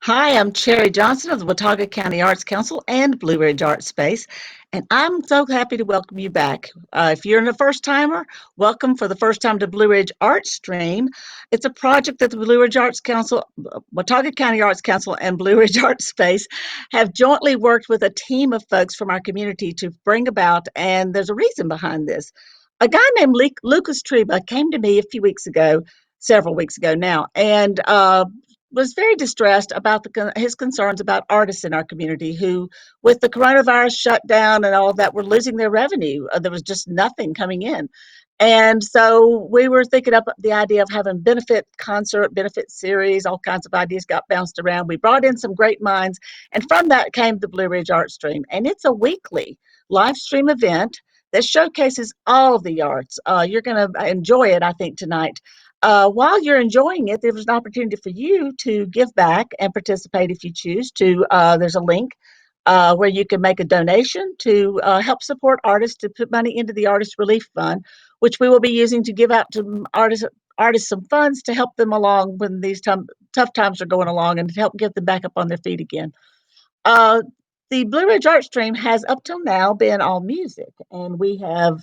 Hi, I'm Cherry Johnson of the Watauga County Arts Council and Blue Ridge Art Space, and I'm so happy to welcome you back. If you're a first timer, welcome for the first time to Blue Ridge Artstream. It's a project that the Blue Ridge Arts Council, Watauga County Arts Council, and Blue Ridge Art Space have jointly worked with a team of folks from our community to bring about, and there's a reason behind this. A guy named Lucas Treba came to me a few weeks ago, several weeks ago now, and was very distressed about his concerns about artists in our community who, with the coronavirus shutdown and all of that, were losing their revenue. There was just nothing coming in. And so we were thinking up the idea of having benefit concert, benefit series, all kinds of ideas got bounced around. We brought in some great minds, and from that came the Blue Ridge Art Stream. And it's a weekly live stream event that showcases all of the arts. You're going to enjoy it, I think, tonight. While you're enjoying it, there's an opportunity for you to give back and participate if you choose to. There's a link where you can make a donation to help support artists to put money into the Artist Relief Fund, which we will be using to give out to artists some funds to help them along when these tough times are going along and to help get them back up on their feet again. Uh, the Blue Ridge Art Stream has up till now been all music, and we have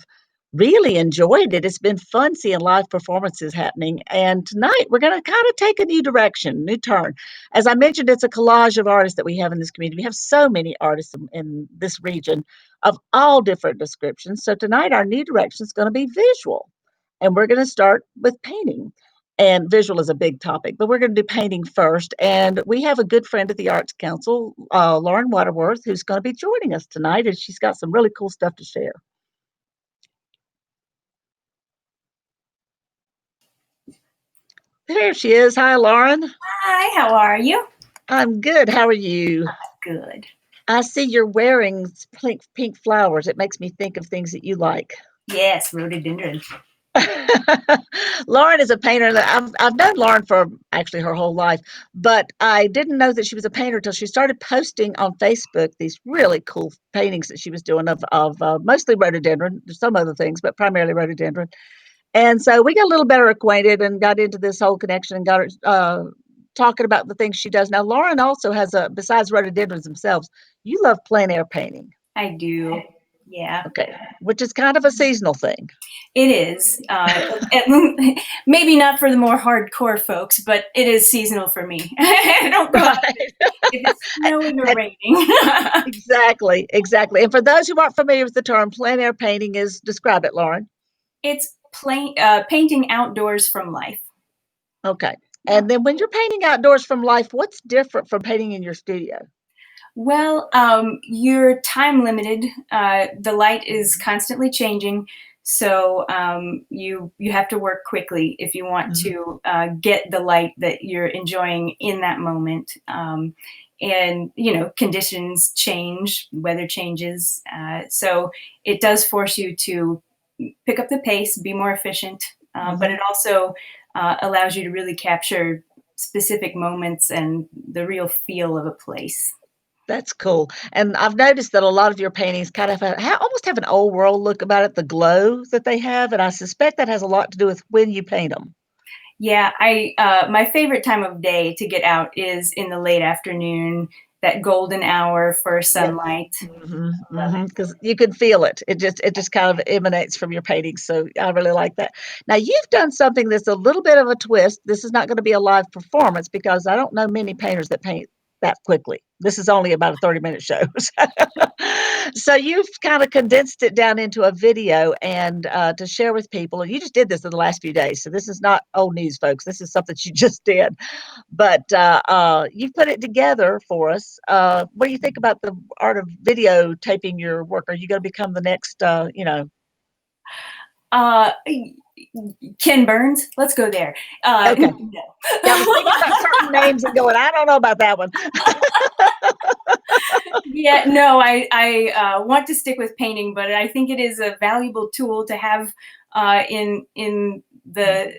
really enjoyed it. It's been fun seeing live performances happening. And tonight we're going to kind of take a new direction, new turn. As I mentioned, it's a collage of artists that we have in this community. We have so many artists in this region of all different descriptions. So tonight our new direction is going to be visual. And we're going to start with painting. And visual is a big topic, but we're going to do painting first. And we have a good friend at the Arts Council, Lauren Waterworth, who's going to be joining us tonight. And she's got some really cool stuff to share. There she is. Hi, Lauren. Hi, how are you? I'm good. How are you? Good. I see you're wearing pink flowers. It makes me think of things that you like. Yes, rhododendron. Lauren is a painter. I've known Lauren for actually her whole life, but I didn't know that she was a painter until she started posting on Facebook these really cool paintings that she was doing of mostly rhododendron. There's some other things, but primarily rhododendron. And so we got a little better acquainted and got into this whole connection and got her talking about the things she does. Now, Lauren also has besides rhododendrons themselves, you love plein air painting. I do. Yeah, Okay, which is kind of a seasonal thing. it is. Maybe not for the more hardcore folks, but it is seasonal for me. I don't go out Right. if it's snowing or And raining. exactly, exactly. And for those who aren't familiar with the term, plein air painting is describe it, Lauren. It's painting outdoors from life. Okay. Yeah. And then when you're painting outdoors from life, what's different from painting in your studio? Well, you're time limited. The light is constantly changing, so you have to work quickly if you want Mhm. to get the light that you're enjoying in that moment. And conditions change, weather changes, so it does force you to pick up the pace, be more efficient, but Mhm. it also allows you to really capture specific moments and the real feel of a place. That's cool. And I've noticed that a lot of your paintings kind of almost have an old world look about it, the glow that they have, and I suspect that has a lot to do with when you paint them. Yeah, I my favorite time of day to get out is in the late afternoon, that golden hour for Yep. sunlight. Love it. Because you can feel it. It just kind of emanates from your paintings, so I really like that. Now, you've done something that's a little bit of a twist. This is not gonna be a live performance because I don't know many painters that paint that quickly. This is only about a 30-minute show. So you've kinda condensed it down into a video and, to share with people, and you just did this in the last few days, so this is not old news, folks. This is something you just did. But you've put it together for us. What do you think about the art of videotaping your work? Are you going to become the next, Uh, Ken Burns, let's go there. Okay. No. Yeah, I was thinking about certain names and going, I don't know about that one. Yeah, no, I want to stick with painting, but I think it is a valuable tool to have in the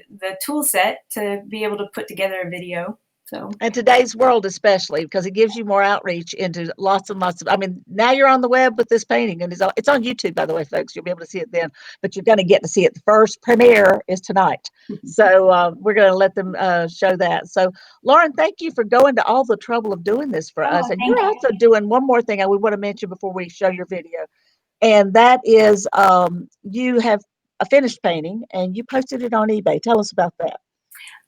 tool set to be able to put together a video. So in today's world, especially because it gives you more outreach into lots of. I mean, now you're on the web with this painting, and it's on YouTube, by the way, folks. You'll be able to see it then, but you're going to get to see it. The first premiere is tonight, so we're going to let them show that. So, Lauren, thank you for going to all the trouble of doing this for us, oh, and thank you're you. also doing one more thing I we want to mention before we show your video, and that is you have a finished painting and you posted it on eBay. Tell us about that.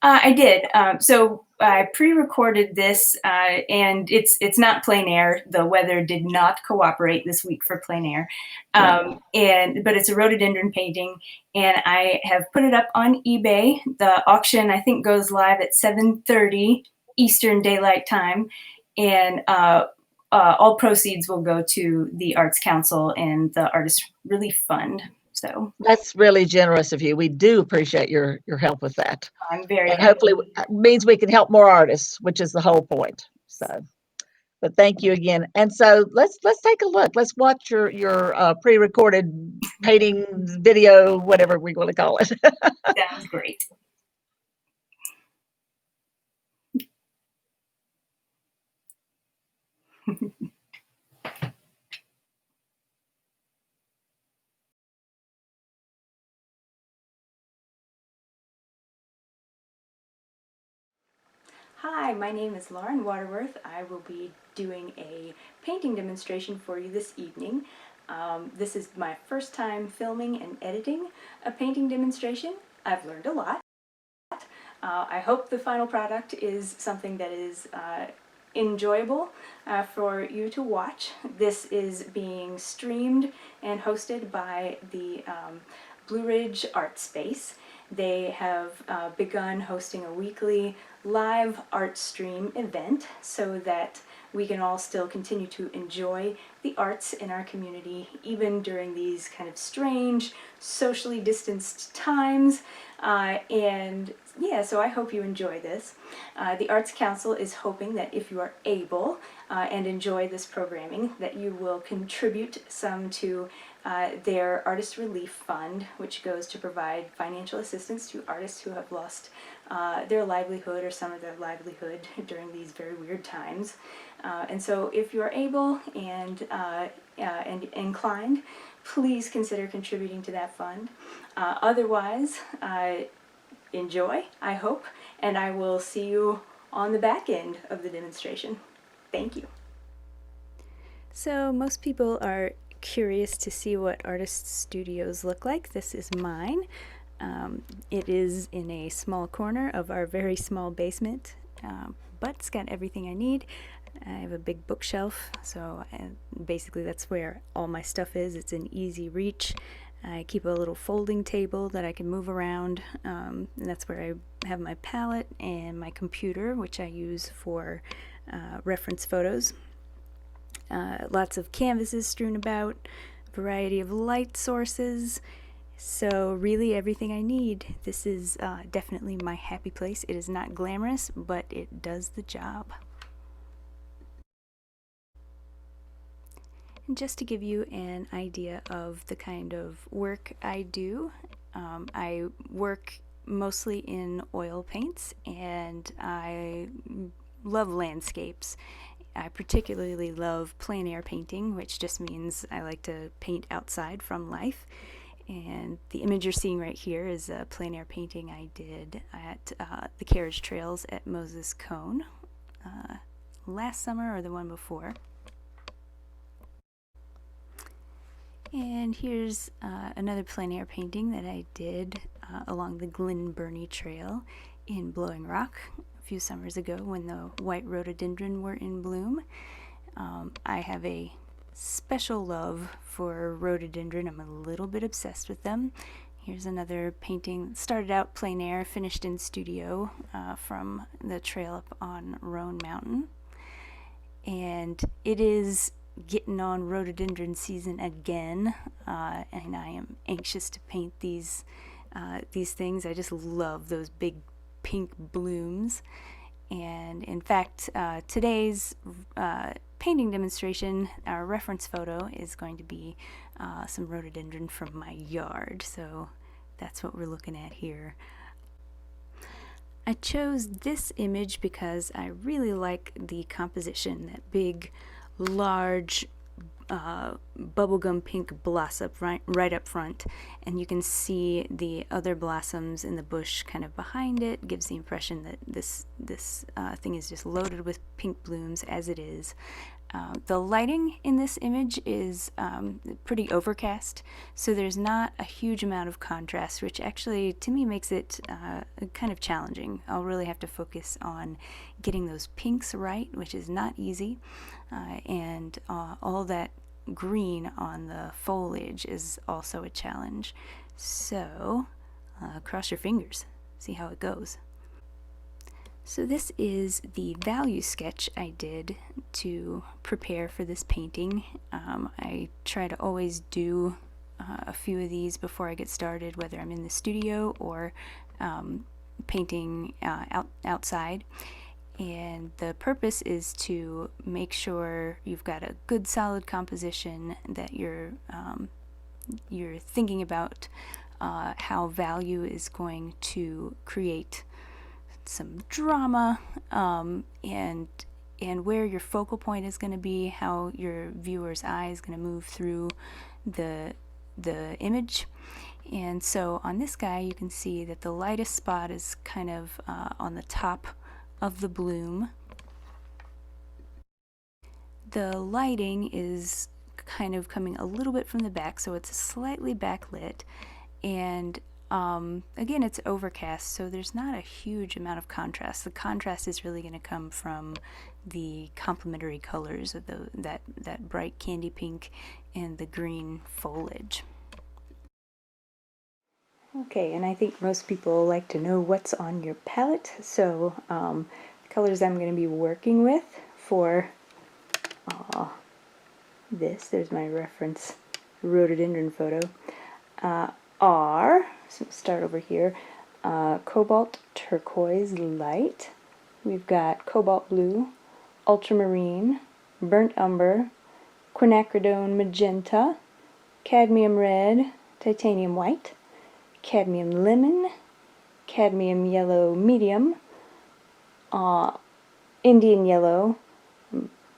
I did. So I pre-recorded this, and it's not plein air. The weather did not cooperate this week for plein air, Yeah. but it's a rhododendron painting, and I have put it up on eBay. The auction I think goes live at 7:30 Eastern Daylight Time, and all proceeds will go to the Arts Council and the Artist Relief Fund. So That's really generous of you. We do appreciate your help with that. I'm very And happy. hopefully means we can help more artists, which is the whole point. So, but thank you again. And so let's take a look. Let's watch your pre-recorded painting video, whatever we want to call it. Sounds great. Hi, my name is Lauren Waterworth. I will be doing a painting demonstration for you this evening. This is my first time filming and editing a painting demonstration. I've learned a lot. I hope the final product is something that is enjoyable for you to watch. This is being streamed and hosted by the Blue Ridge Art Space. They have begun hosting a weekly live Artstream event so that we can all still continue to enjoy the arts in our community even during these kind of strange, socially distanced times. And yeah, so I hope you enjoy this. The Arts Council is hoping that if you are able and enjoy this programming, that you will contribute some to their Artist Relief Fund, which goes to provide financial assistance to artists who have lost their livelihood or some of their livelihood during these very weird times. And so if you are able and inclined, please consider contributing to that fund. Otherwise, enjoy, I hope, and I will see you on the back end of the demonstration. Thank you. So most people are curious to see what artist studios look like. This is mine. It is in a small corner of our very small basement, but it's got everything I need. I have a big bookshelf, so basically that's where all my stuff is. It's in easy reach. I keep a little folding table that I can move around, and that's where I have my palette and my computer, which I use for reference photos. Lots of canvases strewn about, variety of light sources, so really everything I need. This is definitely my happy place. It is not glamorous, but it does the job. And just to give you an idea of the kind of work I do, I work mostly in oil paints, and I love landscapes. I particularly love plein air painting, which just means I like to paint outside from life. And the image you're seeing right here is a plein air painting I did at the carriage trails at Moses Cone last summer or the one before. And here's another plein air painting that I did along the Glen Burnie Trail in Blowing Rock a few summers ago when the white rhododendron were in bloom. I have a special love for rhododendron. I'm a little bit obsessed with them. Here's another painting. Started out plein air, finished in studio from the trail up on Roan Mountain. And it is getting on rhododendron season again, and I am anxious to paint these things. I just love those big pink blooms. And in fact, today's painting demonstration, our reference photo, is going to be some rhododendron from my yard. So that's what we're looking at here. I chose this image because I really like the composition, that big, large, bubblegum pink blossom right up front, and you can see the other blossoms in the bush kind of behind it. Gives the impression that this thing is just loaded with pink blooms, as it is. The lighting in this image is pretty overcast, so there's not a huge amount of contrast, which actually to me makes it kind of challenging. I'll really have to focus on getting those pinks right, which is not easy, and all that green on the foliage is also a challenge. So cross your fingers, see how it goes. So this is the value sketch I did to prepare for this painting. I try to always do a few of these before I get started, whether I'm in the studio or painting outside. And the purpose is to make sure you've got a good solid composition, that you're thinking about how value is going to create some drama, and where your focal point is going to be, how your viewer's eye is going to move through the image. And so on this guy, you can see that the lightest spot is kind of on the top of the bloom. The lighting is kind of coming a little bit from the back, so it's slightly backlit, and again, it's overcast, so there's not a huge amount of contrast. The contrast is really going to come from the complementary colors of that bright candy pink and the green foliage. Okay, and I think most people like to know what's on your palette, so the colors I'm going to be working with for this, there's my reference rhododendron photo, are, so we'll start over here, cobalt turquoise light, we've got cobalt blue, ultramarine, burnt umber, quinacridone magenta, cadmium red, titanium white, cadmium lemon, cadmium yellow medium, Indian yellow,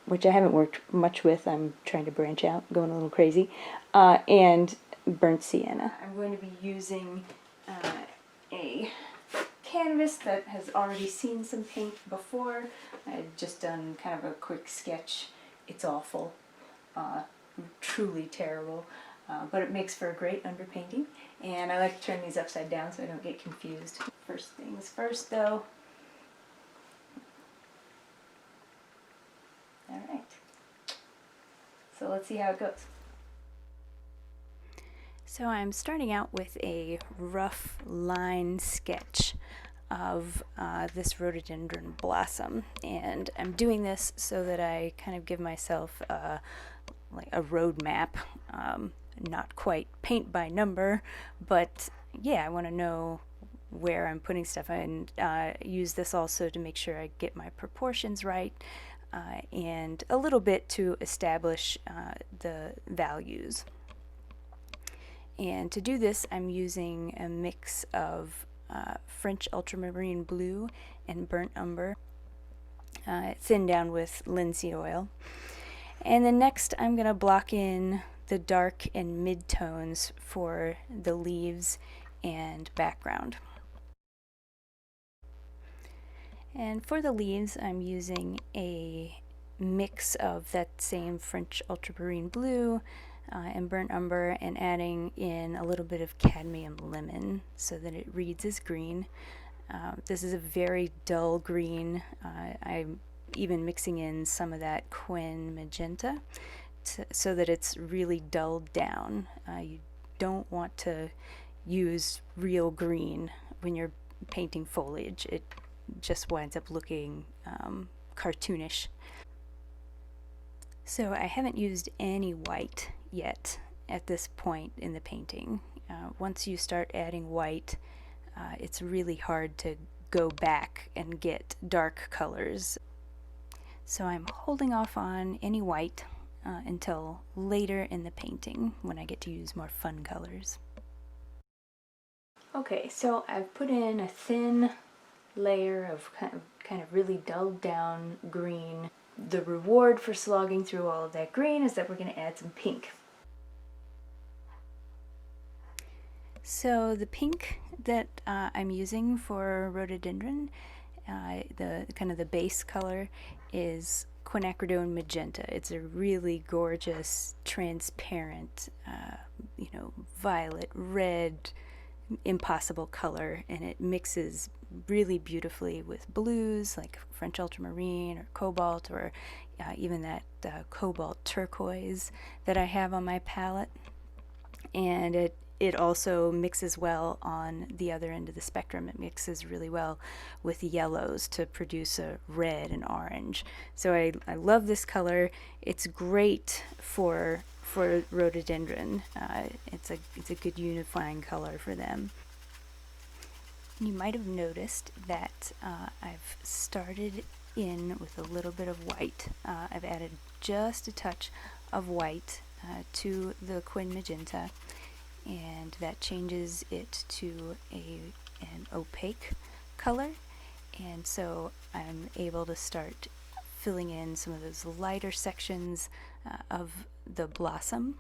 which I haven't worked much with, I'm trying to branch out, going a little crazy, and burnt sienna. I'm going to be using a canvas that has already seen some paint before. I've just done kind of a quick sketch. It's awful, truly terrible, but it makes for a great underpainting, and I like to turn these upside down so I don't get confused. First things first though. Alright, so let's see how it goes. So I'm starting out with a rough line sketch of this rhododendron blossom, and I'm doing this so that I kind of give myself like a road map, not quite paint by number, but yeah, I want to know where I'm putting stuff, and use this also to make sure I get my proportions right, and a little bit to establish the values. And to do this, I'm using a mix of French ultramarine blue and burnt umber, thinned down with linseed oil. And then next I'm going to block in the dark and mid-tones for the leaves and background. And for the leaves, I'm using a mix of that same French ultramarine blue and burnt umber, and adding in a little bit of cadmium lemon so that it reads as green. This is a very dull green. I'm even mixing in some of that Quinacridone Magenta so that it's really dulled down. You don't want to use real green when you're painting foliage. It just winds up looking cartoonish. So I haven't used any white yet at this point in the painting. Once you start adding white, it's really hard to go back and get dark colors. So I'm holding off on any white until later in the painting when I get to use more fun colors. Okay, so I've put in a thin layer of kind of really dulled down green. The reward for slogging through all of that green is that we're going to add some pink. So the pink that I'm using for rhododendron, the kind of the base color is Quinacridone Magenta. It's a really gorgeous, transparent, violet, red, impossible color, and it mixes really beautifully with blues like French ultramarine or cobalt, or even that cobalt turquoise that I have on my palette. And it also mixes well on the other end of the spectrum. It mixes really well with yellows to produce a red and orange. So I love this color. It's great for rhododendron. It's a good unifying color for them. You might have noticed that I've started in with a little bit of white. I've added just a touch of white to the Quin Magenta, and that changes it to an opaque color, and so I'm able to start filling in some of those lighter sections of the blossom.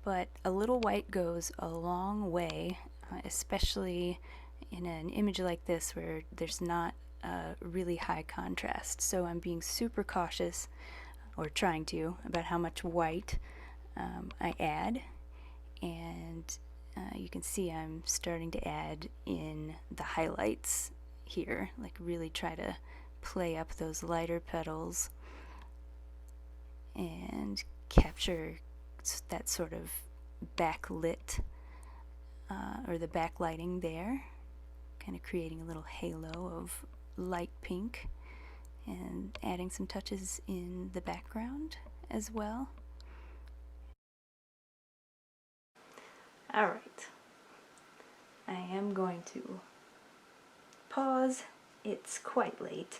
But a little white goes a long way, especially in an image like this where there's not a really high contrast. So I'm being super cautious, or trying to, about how much white I add. And you can see I'm starting to add in the highlights here, like really try to play up those lighter petals and capture that sort of backlit or the backlighting there, kind of creating a little halo of light pink, and adding some touches in the background as well. Alright, I am going to pause. It's quite late.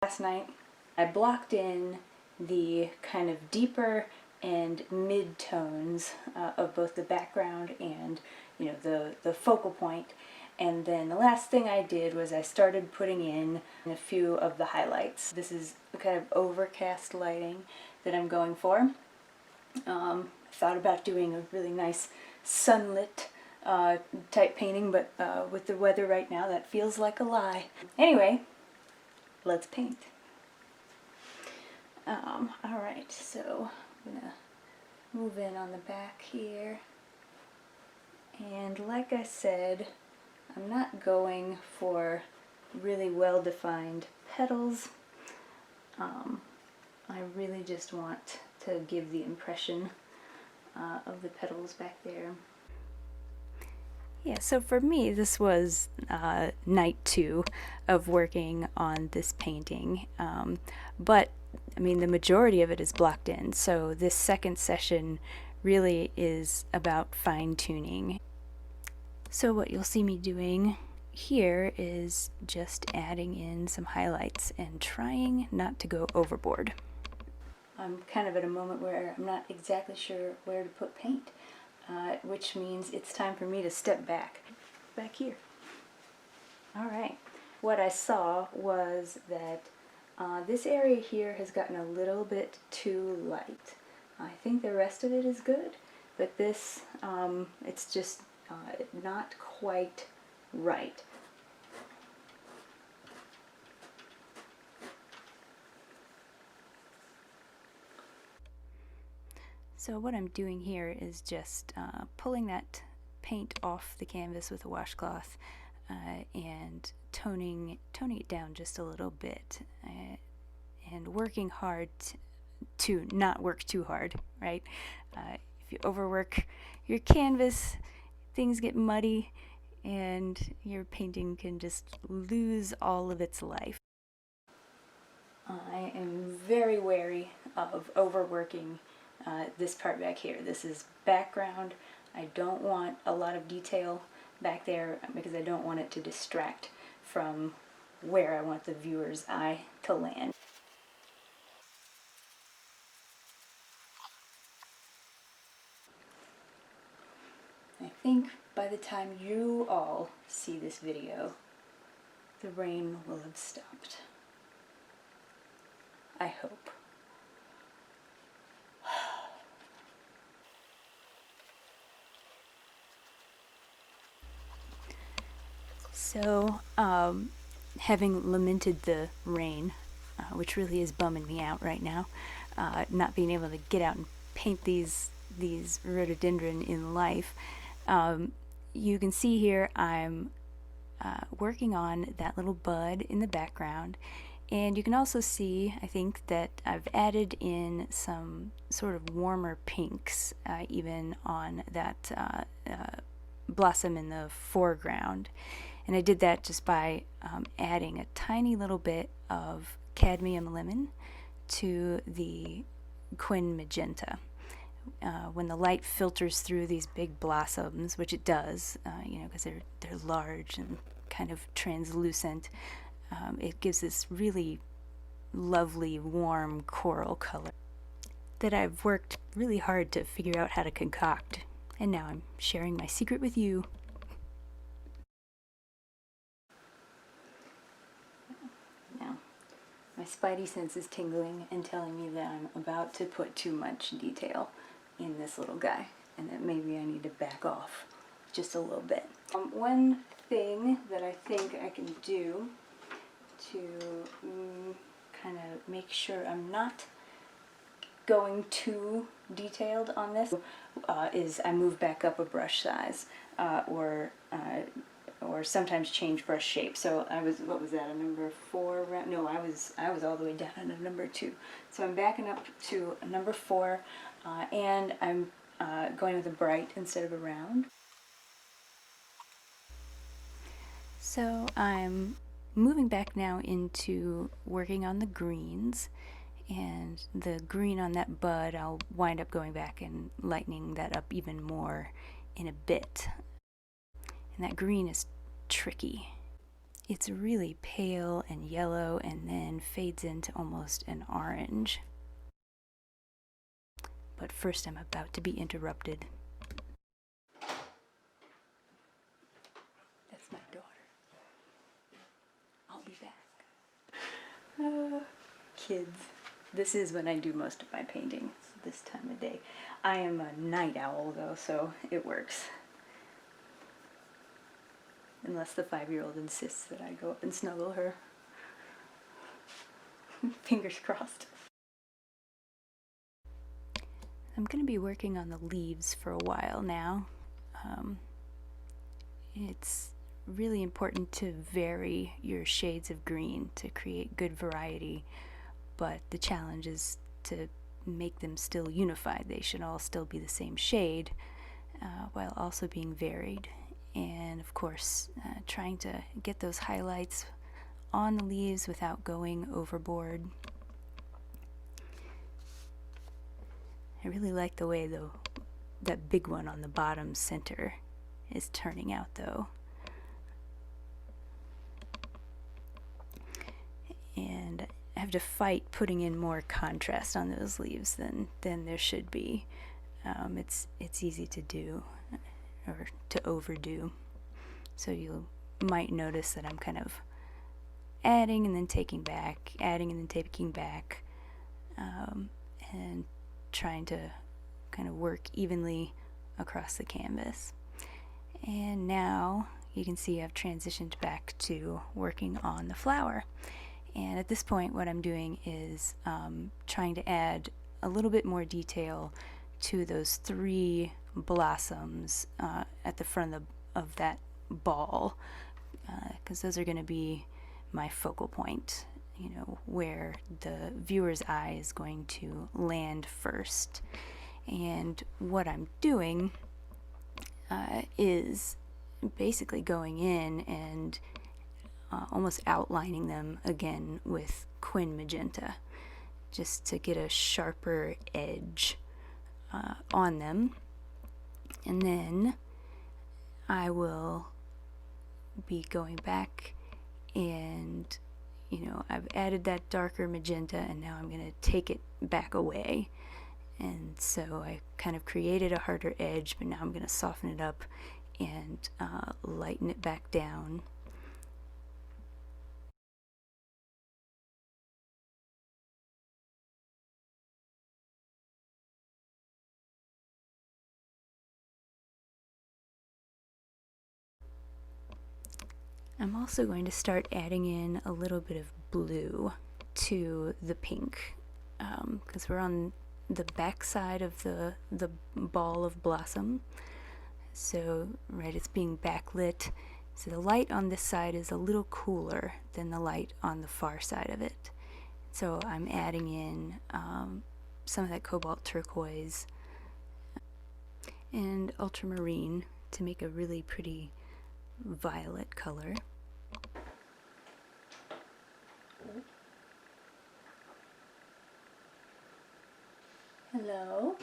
Last night I blocked in the kind of deeper and mid-tones of both the background and the focal point, and then the last thing I did was I started putting in a few of the highlights. This is the kind of overcast lighting that I'm going for. I thought about doing a really nice sunlit type painting, but with the weather right now that feels like a lie. Anyway, let's paint. Alright, so I'm gonna move in on the back here, and like I said, I'm not going for really well-defined petals. I really just want to give the impression of the petals back there. Yeah, so for me, this was night 2 of working on this painting, but I mean, the majority of it is blocked in, so this second session really is about fine-tuning. So what you'll see me doing here is just adding in some highlights and trying not to go overboard. I'm kind of at a moment where I'm not exactly sure where to put paint, which means it's time for me to step back here. Alright, what I saw was that this area here has gotten a little bit too light. I think the rest of it is good, but this, it's just not quite right. So what I'm doing here is just pulling that paint off the canvas with a washcloth and toning it down just a little bit, and working hard to not work too hard, right? If you overwork your canvas, things get muddy and your painting can just lose all of its life. I am very wary of overworking this part back here. This is background. I don't want a lot of detail back there because I don't want it to distract from where I want the viewer's eye to land. I think by the time you all see this video, the rain will have stopped. I hope. So, having lamented the rain, which really is bumming me out right now, not being able to get out and paint these rhododendron in life, you can see here I'm working on that little bud in the background, and you can also see, I think, that I've added in some sort of warmer pinks even on that blossom in the foreground. And I did that just by adding a tiny little bit of cadmium lemon to the Quin Magenta. When the light filters through these big blossoms, which it does, you know, because they're large and kind of translucent, it gives this really lovely, warm coral color that I've worked really hard to figure out how to concoct. And now I'm sharing my secret with you. Now, my spidey sense is tingling and telling me that I'm about to put too much detail in this little guy, and that maybe I need to back off just a little bit. One thing that I think I can do to kind of make sure I'm not going too detailed on this is I move back up a brush size, or sometimes change brush shape. So I was, what was that, a number 4? No, I was all the way down at a number 2. So I'm backing up to a number 4, and I'm going with a bright instead of a round. So I'm moving back now into working on the greens, and the green on that bud I'll wind up going back and lightening that up even more in a bit. And that green is tricky. It's really pale and yellow and then fades into almost an orange. But first I'm about to be interrupted. That's my daughter. I'll be back. Kids. This is when I do most of my painting, this time of day. I am a night owl though, so it works. Unless the 5-year-old insists that I go up and snuggle her. Fingers crossed. I'm going to be working on the leaves for a while now. It's really important to vary your shades of green to create good variety, but the challenge is to make them still unified. They should all still be the same shade, while also being varied. And of course, trying to get those highlights on the leaves without going overboard. I really like the way that big one on the bottom center is turning out though. And I have to fight putting in more contrast on those leaves than there should be. It's easy to do, or to overdo. So you might notice that I'm kind of adding and then taking back, adding and then taking back, and trying to kind of work evenly across the canvas. And now you can see I've transitioned back to working on the flower. And at this point what I'm doing is trying to add a little bit more detail to those 3 blossoms at the front of that ball, because those are going to be my focal point, you know, where the viewer's eye is going to land first. And what I'm doing is basically going in and almost outlining them again with Quin Magenta, just to get a sharper edge on them. And then I will be going back and, I've added that darker magenta, and now I'm going to take it back away. And so I kind of created a harder edge, but now I'm going to soften it up and lighten it back down. I'm also going to start adding in a little bit of blue to the pink, because we're on the back side of the ball of blossom. So, right, it's being backlit. So the light on this side is a little cooler than the light on the far side of it. So I'm adding in some of that cobalt turquoise and ultramarine to make a really pretty violet color. Hello?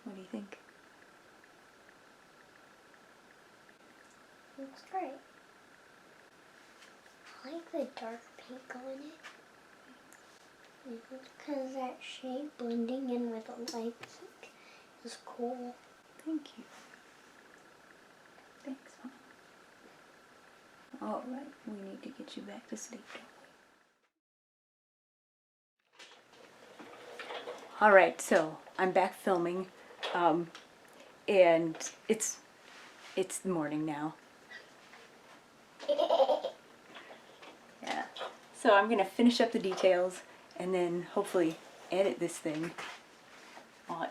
What do you think? Looks great. I like the dark pink on it. Because that shade blending in with the light pink is cool. Thank you. Thanks, Mom. All right, we need to get you back to sleep, don't we? All right, so I'm back filming, and it's the morning now. Yeah. So I'm gonna finish up the details and then hopefully edit this thing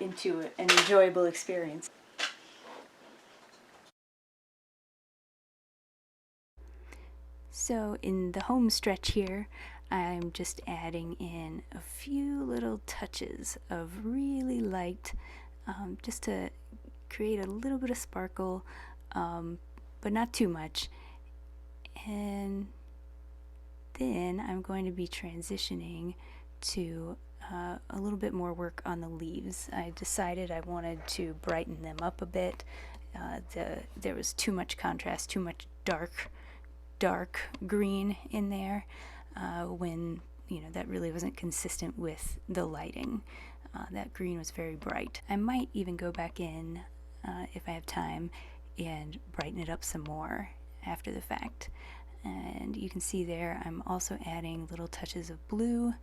into an enjoyable experience. So in the home stretch here, I'm just adding in a few little touches of really light, just to create a little bit of sparkle, but not too much. And then I'm going to be transitioning to a little bit more work on the leaves. I decided I wanted to brighten them up a bit. There was too much contrast, too much dark green in there, when that really wasn't consistent with the lighting. That green was very bright. I might even go back in, if I have time, and brighten it up some more after the fact. And you can see there I'm also adding little touches of blue,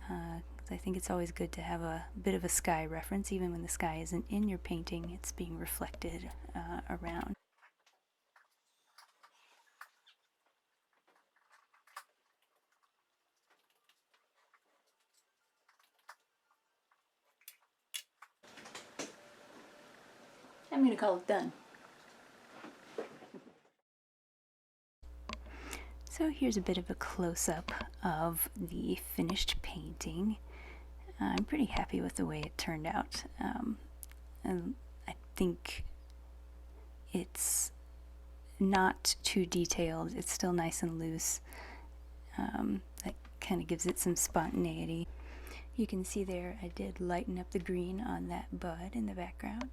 because I think it's always good to have a bit of a sky reference. Even when the sky isn't in your painting, it's being reflected around. I'm going to call it done. So here's a bit of a close-up of the finished painting. I'm pretty happy with the way it turned out. And I think it's not too detailed. It's still nice and loose. That kind of gives it some spontaneity. You can see there I did lighten up the green on that bud in the background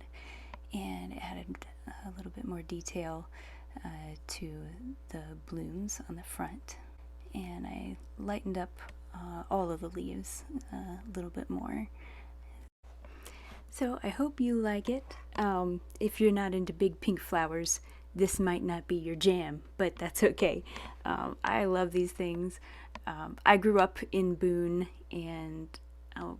and added a little bit more detail to the blooms on the front. And I lightened up all of the leaves a little bit more. So I hope you like it. If you're not into big pink flowers, this might not be your jam, but that's okay. I love these things. I grew up in Boone, and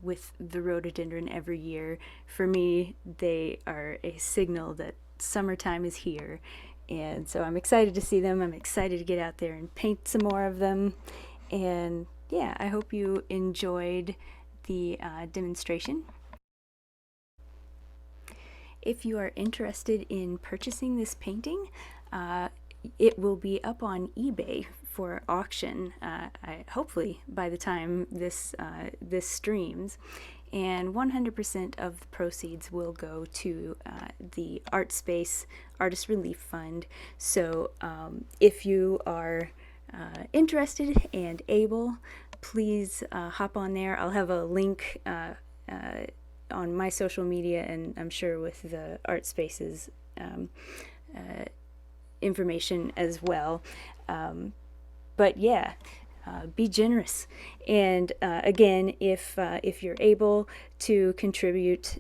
with the rhododendron every year. For me, they are a signal that summertime is here. And so I'm excited to see them. I'm excited to get out there and paint some more of them. And yeah, I hope you enjoyed the demonstration. If you are interested in purchasing this painting, it will be up on eBay for auction, hopefully by the time this streams, and 100% of the proceeds will go to the Art Space Artist Relief Fund. So if you are interested and able, please hop on there. I'll have a link on my social media, and I'm sure with the Art Spaces information as well. But yeah, be generous. And again, if you're able to contribute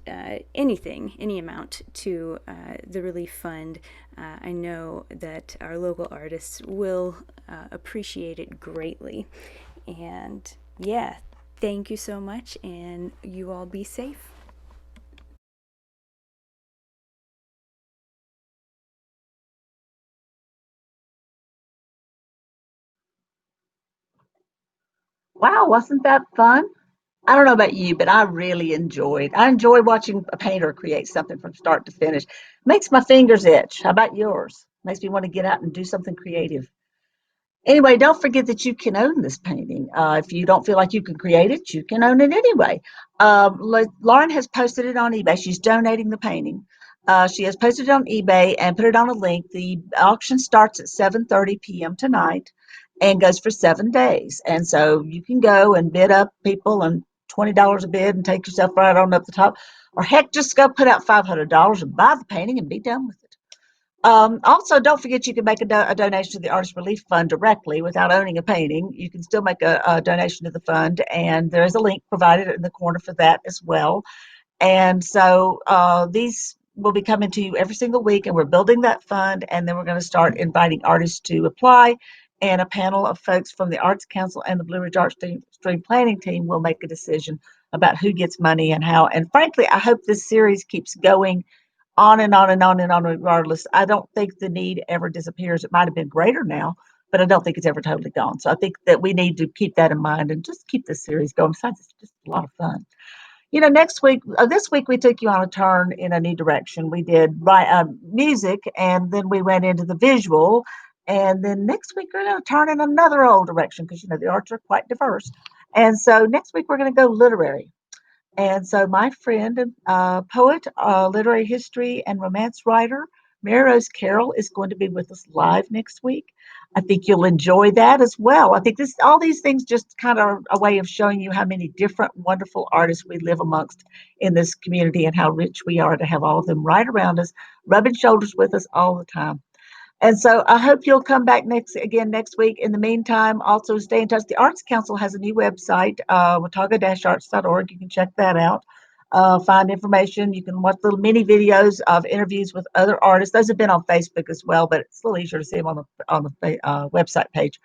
anything, any amount to the relief fund, I know that our local artists will appreciate it greatly. And yeah, thank you so much, and you all be safe. Wow, wasn't that fun? I don't know about you, but I really enjoyed. I enjoy watching a painter create something from start to finish. Makes my fingers itch. How about yours? Makes me want to get out and do something creative. Anyway, don't forget that you can own this painting. If you don't feel like you can create it, you can own it anyway. Lauren has posted it on eBay. She's donating the painting. She has posted it on eBay and put it on a link. The auction starts at 7:30 p.m. tonight and goes for 7 days. And so you can go and bid up people and $20 a bid and take yourself right on up the top. Or heck, just go put out $500 and buy the painting and be done with it. Also, don't forget you can make a donation to the Artist Relief Fund directly without owning a painting. You can still make a donation to the fund, and there is a link provided in the corner for that as well. And so these will be coming to you every single week, and we're building that fund, and then we're going to start inviting artists to apply, and a panel of folks from the Arts Council and the Blue Ridge Artstream planning team will make a decision about who gets money and how. And frankly, I hope this series keeps going on and on and on and on regardless. I don't think the need ever disappears. It might have been greater now, but I don't think it's ever totally gone. So I think that we need to keep that in mind and just keep this series going. Besides, it's just a lot of fun. Next week, this week we took you on a turn in a new direction. We did music, and then we went into the visual. And then next week we're going to turn in another old direction because the arts are quite diverse. And so next week we're going to go literary. And so my friend, poet, literary history, and romance writer, Mary Rose Carroll, is going to be with us live next week. I think you'll enjoy that as well. I think all these things just kind of are a way of showing you how many different wonderful artists we live amongst in this community and how rich we are to have all of them right around us, rubbing shoulders with us all the time. And so I hope you'll come back next week. In the meantime, also stay in touch. The Arts Council has a new website, watauga-arts.org. You can check that out. Find information. You can watch little mini videos of interviews with other artists. Those have been on Facebook as well, but it's a little easier to see them on the website page.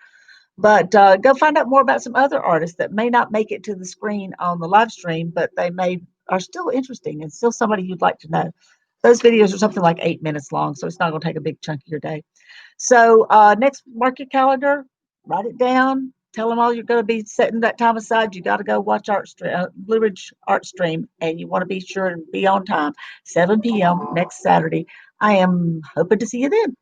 But go find out more about some other artists that may not make it to the screen on the live stream, but are still interesting and still somebody you'd like to know. Those videos are something like 8 minutes long, so it's not going to take a big chunk of your day. So next, mark your calendar, write it down, tell them all you're going to be setting that time aside. You got to go watch Blue Ridge Art Stream, and you want to be sure and be on time, 7 p.m. next Saturday. I am hoping to see you then.